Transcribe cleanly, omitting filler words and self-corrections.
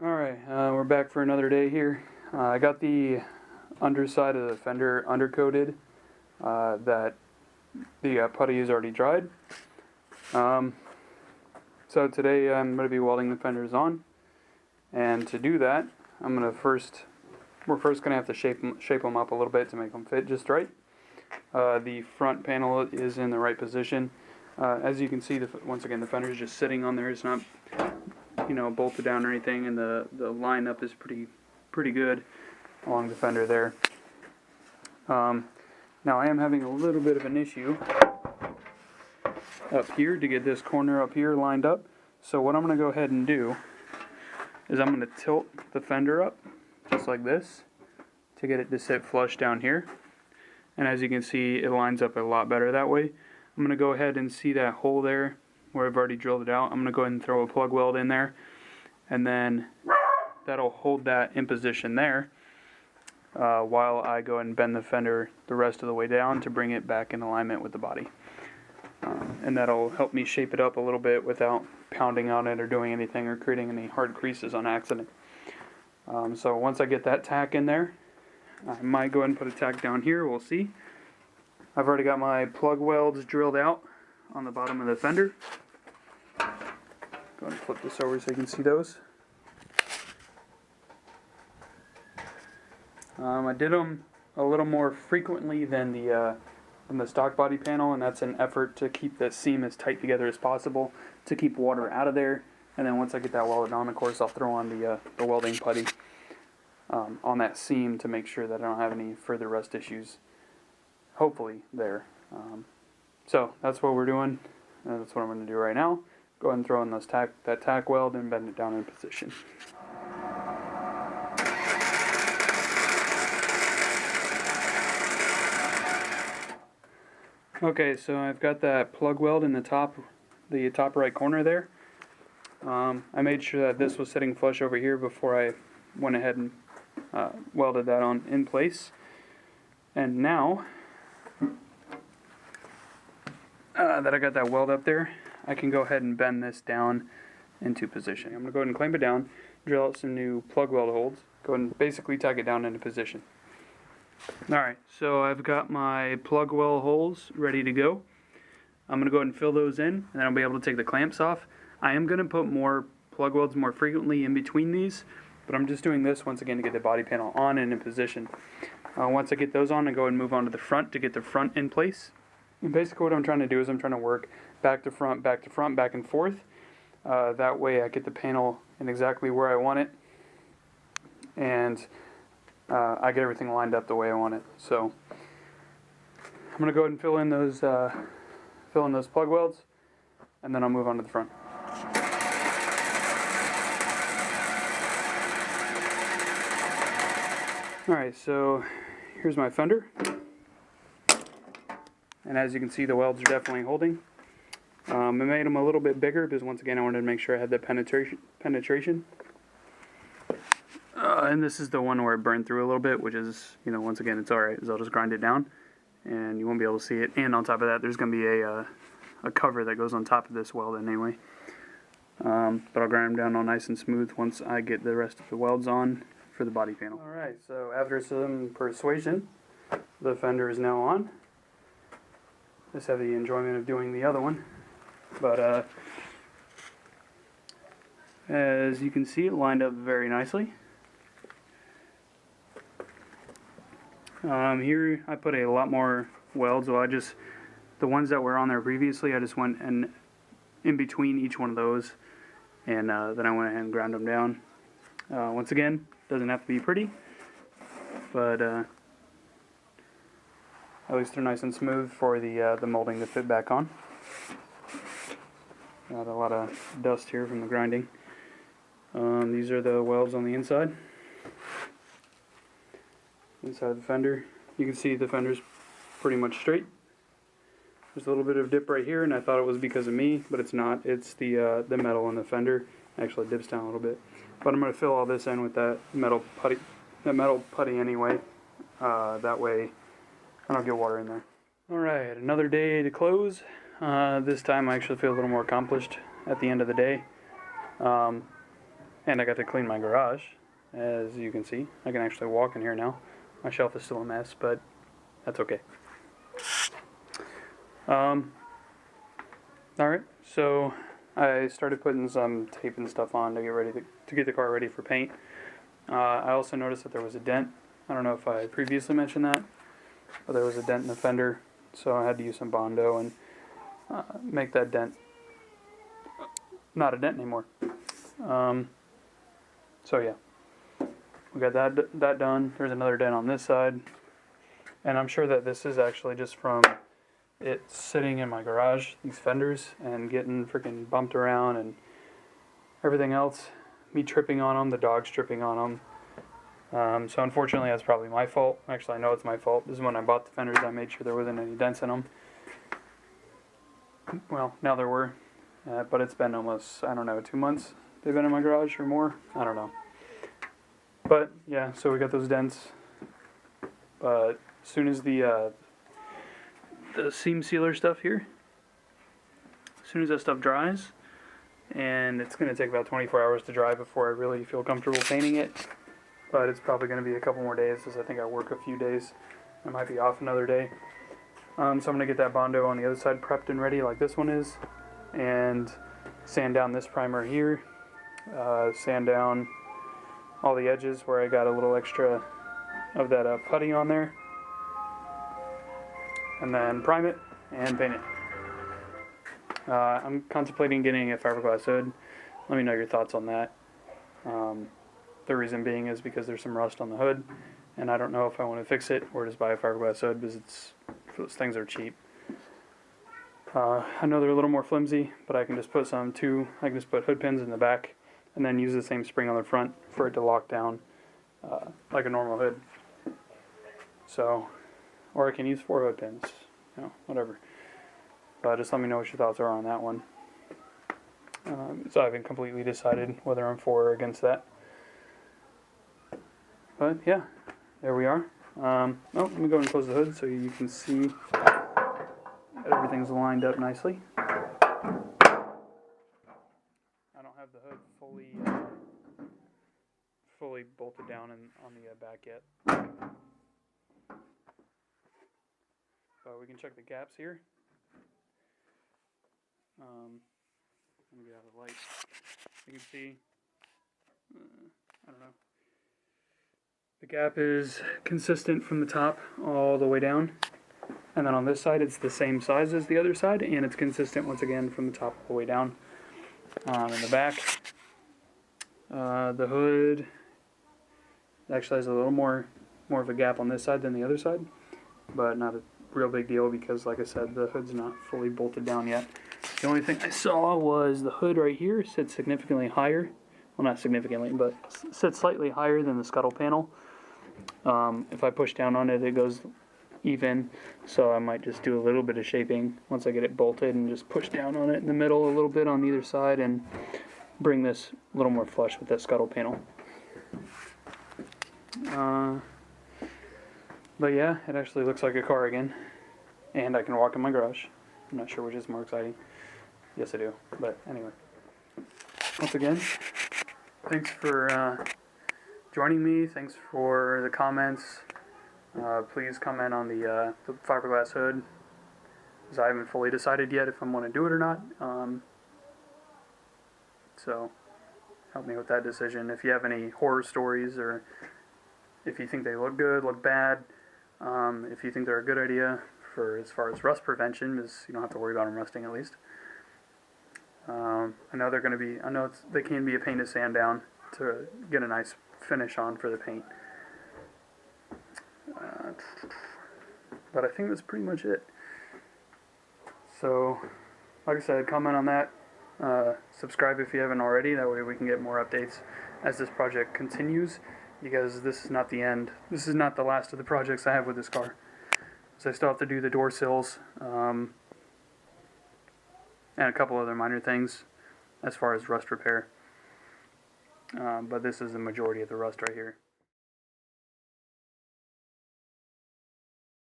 Alright, we're back for another day here. I got the underside of the fender undercoated, that the putty is already dried. So today I'm going to be welding the fenders on, and to do that we're first going to have to shape them up a little bit to make them fit just right. The front panel is in the right position. As you can see, once again, the fender is just sitting on there. It's not bolted down or anything, and the lineup is pretty good along the fender there. Now I am having a little bit of an issue up here to get this corner up here lined up. So what I'm going to go ahead and do is I'm going to tilt the fender up just like this to get it to sit flush down here. And as you can see, it lines up a lot better that way. I'm going to go ahead and see that hole there where I've already drilled it out. I'm going to go ahead and throw a plug weld in there, and then that'll hold that in position there while I go ahead and bend the fender the rest of the way down to bring it back in alignment with the body. And that'll help me shape it up a little bit without pounding on it or doing anything or creating any hard creases on accident. So once I get that tack in there, I might go ahead and put a tack down here. We'll see. I've already got my plug welds drilled out on the bottom of the fender. Go ahead and flip this over so you can see those. I did them a little more frequently than the stock body panel, and that's an effort to keep the seam as tight together as possible to keep water out of there. And then once I get that welded on, of course, I'll throw on the welding putty on that seam to make sure that I don't have any further rust issues, hopefully, there. So that's what we're doing. That's what I'm going to do right now. Go ahead and throw in that tack weld and bend it down in position. Okay, so I've got that plug weld in the top right corner there. I made sure that this was sitting flush over here before I went ahead and welded that on in place. And now that I got that weld up there, I can go ahead and bend this down into position. I'm going to go ahead and clamp it down, drill out some new plug weld holes, go ahead and basically tack it down into position. Alright, so I've got my plug weld holes ready to go. I'm going to go ahead and fill those in, and then I'll be able to take the clamps off. I am going to put more plug welds more frequently in between these, but I'm just doing this once again to get the body panel on and in position. Once I get those on, I go ahead and move on to the front to get the front in place. And basically what I'm trying to do is I'm trying to work back to front, back and forth. That way I get the panel in exactly where I want it, and I get everything lined up the way I want it. So I'm going to go ahead and fill in those plug welds, and then I'll move on to the front. Alright, so here's my fender. And as you can see, the welds are definitely holding. I made them a little bit bigger because once again I wanted to make sure I had the penetration. And this is the one where it burned through a little bit, which is, once again, it's alright, because I'll just grind it down and you won't be able to see it. And on top of that, there's going to be a cover that goes on top of this weld anyway. But I'll grind them down all nice and smooth once I get the rest of the welds on for the body panel. Alright, so after some persuasion, the fender is now on. Just have the enjoyment of doing the other one. But as you can see, it lined up very nicely. Here I put a lot more welds. Well, the ones that were on there previously, I just went and in between each one of those, and then I went ahead and ground them down. Once again, doesn't have to be pretty, but at least they're nice and smooth for the molding to fit back on. Got a lot of dust here from the grinding. These are the welds on the inside. Inside the fender, you can see the fender's pretty much straight. There's a little bit of dip right here, and I thought it was because of me, but it's not. It's the metal in the fender actually dips down a little bit. But I'm going to fill all this in with that metal putty anyway. That way I don't get water in there. Alright, another day to close. This time I actually feel a little more accomplished at the end of the day. And I got to clean my garage, as you can see. I can actually walk in here now. My shelf is still a mess, but that's okay. Alright, so I started putting some tape and stuff on to get ready to get the car ready for paint. I also noticed that there was a dent. I don't know if I previously mentioned that, but there was a dent in the fender, so I had to use some Bondo and make that dent not a dent anymore. So yeah, we got that done. There's another dent on this side, and I'm sure that this is actually just from it sitting in my garage, these fenders, and getting freaking bumped around and everything else. Me tripping on them, the dogs tripping on them. So unfortunately, that's probably my fault. Actually, I know it's my fault. This is when I bought the fenders. I made sure there wasn't any dents in them. Well, now there were, but it's been almost, I don't know, 2 months they've been in my garage or more. I don't know. But yeah, so we got those dents. But as soon as the seam sealer stuff here, as soon as that stuff dries, and it's going to take about 24 hours to dry before I really feel comfortable painting it. But it's probably going to be a couple more days, because I think I work a few days. I might be off another day. So I'm going to get that Bondo on the other side prepped and ready like this one is, and sand down this primer here, sand down all the edges where I got a little extra of that putty on there, and then prime it and paint it. I'm contemplating getting a fiberglass hood. Let me know your thoughts on that. The reason being is because there's some rust on the hood, and I don't know if I want to fix it or just buy a fiberglass hood, because those things are cheap. I know they're a little more flimsy, but I can just put I can just put hood pins in the back and then use the same spring on the front for it to lock down like a normal hood. So, or I can use 4 hood pins, whatever. But just let me know what your thoughts are on that one. So I haven't completely decided whether I'm for or against that. But yeah, there we are. Let me go and close the hood so you can see that everything's lined up nicely. I don't have the hood fully bolted down on the back yet. But we can check the gaps here. Let me get out of the light. You can see, I don't know. The gap is consistent from the top all the way down. And then on this side, it's the same size as the other side, and it's consistent once again from the top all the way down. In the back, the hood actually has a little more of a gap on this side than the other side, but not a real big deal because, like I said, the hood's not fully bolted down yet. The only thing I saw was the hood right here sits significantly higher. Well, not significantly, but sits slightly higher than the scuttle panel. If I push down on it, it goes even, so I might just do a little bit of shaping once I get it bolted and just push down on it in the middle a little bit on either side and bring this a little more flush with that scuttle panel. But yeah, it actually looks like a car again, and I can walk in my garage. I'm not sure which is more exciting. Yes, I do, but anyway. Once again, thanks for joining me. Thanks for the comments. Please comment on the fiberglass hood, because I haven't fully decided yet if I want to do it or not. So help me with that decision. If you have any horror stories, or if you think they look good, look bad, if you think they're a good idea for as far as rust prevention, because you don't have to worry about them rusting at least. I know they're going to be. I know they can be a pain to sand down to get a nice finish on for the paint. But I think that's pretty much it. So, like I said, comment on that. Subscribe if you haven't already. That way we can get more updates as this project continues. Because this is not the end. This is not the last of the projects I have with this car. So I still have to do the door sills. And a couple other minor things as far as rust repair. But this is the majority of the rust right here.